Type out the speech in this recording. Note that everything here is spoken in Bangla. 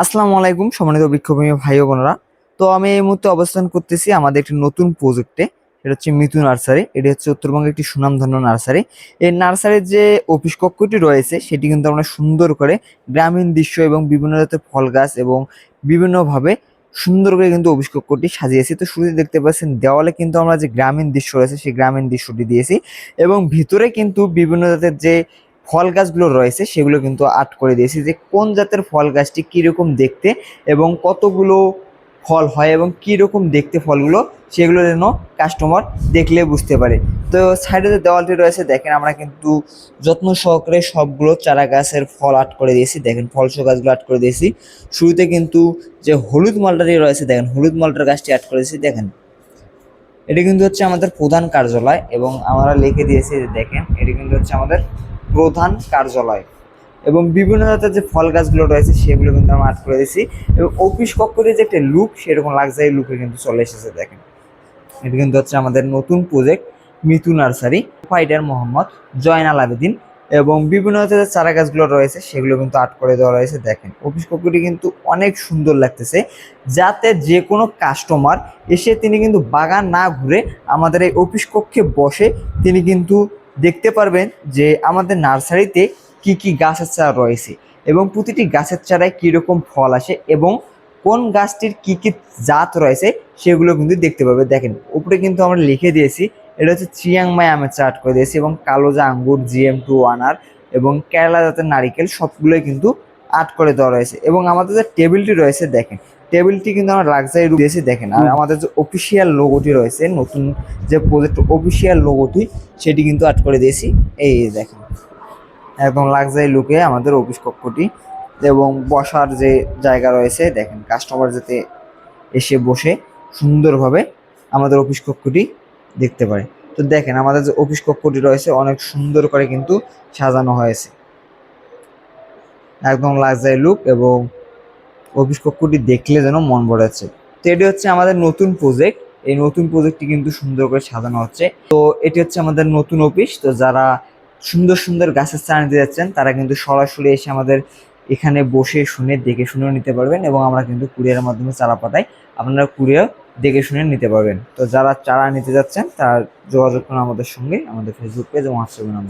আসসালামু আলাইকুম সম্মানিত বৃক্ষপ্রেমী ভাই ও বোনেরা। তো আমি এই মুহূর্তে অবস্থান করতেছি আমাদের একটি নতুন প্রজেক্টে। এটা হচ্ছে মিতু নার্সারি। এটি হচ্ছে উত্তরবঙ্গের একটি সুনামধন্য নার্সারি। এই নার্সারির যে অফিস কক্ষটি রয়েছে সেটি কিন্তু আমরা সুন্দর করে গ্রামীণ দৃশ্য এবং বিভিন্ন জাতের ফল গাছ এবং বিভিন্নভাবে সুন্দর করে কিন্তু অফিস কক্ষটি সাজিয়েছি। তো শুরুতে দেখতে পাচ্ছেন দেওয়ালে কিন্তু আমরা যে গ্রামীণ দৃশ্য রয়েছে সেই গ্রামীণ দৃশ্যটি দিয়েছি এবং ভিতরে কিন্তু বিভিন্ন জাতের যে ফল গাছগুলো রয়েছে সেগুলো কিন্তু আর্ট করে দিয়েছি যে কোন জাতের ফল গাছটি কিরকম দেখতে এবং কতগুলো ফল হয় এবং কিরকম দেখতে ফলগুলো সেগুলো যেন কাস্টমার দেখলে বুঝতে পারে। তো সাইডে যে দেওয়ালটি রয়েছে দেখেন আমরা কিন্তু যত্ন সহকারে সবগুলো চারা গাছের ফল আর্ট করে দিয়েছি। দেখেন ফলসহ গাছগুলো আর্ট করে দিয়েছি। শুরুতে কিন্তু যে হলুদ মালটারি রয়েছে দেখেন হলুদ মালটার গাছটি আর্ট করেছি। দেখেন এটি কিন্তু হচ্ছে আমাদের প্রধান কার্যালয় এবং আমরা লিখে দিয়েছি যে দেখেন এটি কিন্তু হচ্ছে আমাদের প্রধান কার্যালয় এবং বিভিন্ন জাতের যে ফল গাছগুলো রয়েছে সেগুলো কিন্তু আমরা আর্ট করে দিয়েছি এবং অফিস কক্ষের যে একটা লুক সেরকম লাক্সারি লুকে কিন্তু চলে এসেছে। দেখেন এটি কিন্তু হচ্ছে আমাদের নতুন project Mitu nursery fighter Mohammad Joynal Abedin এবং বিভিন্ন জাতের চারা গাছগুলো রয়েছে সেগুলো কিন্তু আর্ট করে দেওয়া রয়েছে। দেখেন অফিস কক্ষটি কিন্তু অনেক সুন্দর লাগতেছে, যাতে যে কোনো কাস্টমার এসে তিনি কিন্তু বাগান না ঘুরে আমাদের এই অফিস কক্ষে বসে তিনি কিন্তু দেখতে পারবেন যে আমাদের নার্সারিতে কি কি গাছের চারা রয়েছে এবং প্রতিটি গাছের চারায় কীরকম ফল আসে এবং কোন গাছটির কি কি জাত রয়েছে সেগুলো কিন্তু দেখতে পাবে। দেখেন উপরে কিন্তু আমরা লিখে দিয়েছি এটা হচ্ছে চিয়াংমাই আমের চার্ট করে দিয়েছি এবং কালোজা আঙ্গুর GM2 1R এবং কেরালা জাতের নারিকেল সবগুলোই কিন্তু আর্ট করে দেওয়া রয়েছে এবং আমাদের যে টেবিলটি রয়েছে দেখেন টেবিলটি কিন্তু আমরা লাক্সারি রূপ দিয়েছি। দেখেন আর আমাদের যে অফিসিয়াল লোগোটি রয়েছে নতুন যে প্রজেক্ট অফিসিয়াল লোগোটি সেটি কিন্তু আর্ট করে দিয়েছি। এই দেখেন একদম লাক্সারি লুকে আমাদের অফিস কক্ষটি এবং বসার যে জায়গা রয়েছে দেখেন কাস্টমার যাতে এসে বসে সুন্দরভাবে আমাদের অফিস কক্ষটি দেখতে পারে। তো দেখেন আমাদের যে অফিস কক্ষটি রয়েছে অনেক সুন্দর করে কিন্তু সাজানো হয়েছে, একদম লাক্সারি লুক এবং অফিস কক্ষটি দেখলে যেন মন ভরে যাচ্ছে। তো এটি হচ্ছে আমাদের নতুন প্রজেক্ট, এই নতুন প্রজেক্টটি কিন্তু সুন্দর করে সাজানো হচ্ছে। তো এটি হচ্ছে আমাদের নতুন অফিস। তো যারা সুন্দর সুন্দর গাছের চারা নিতে যাচ্ছেন তারা কিন্তু সরাসরি এসে আমাদের এখানে বসে শুনে দেখে শুনেও নিতে পারবেন এবং আমরা কিন্তু কুরিয়ারের মাধ্যমে চারা পাঠাই, আপনারা কুরিয়ার দেখে শুনে নিতে পারবেন। তো যারা চারা নিতে যাচ্ছেন তার যোগাযোগ করুন আমাদের সঙ্গে, আমাদের ফেসবুক পেজ এবং হোয়াটসঅ্যাপ নাম্বার।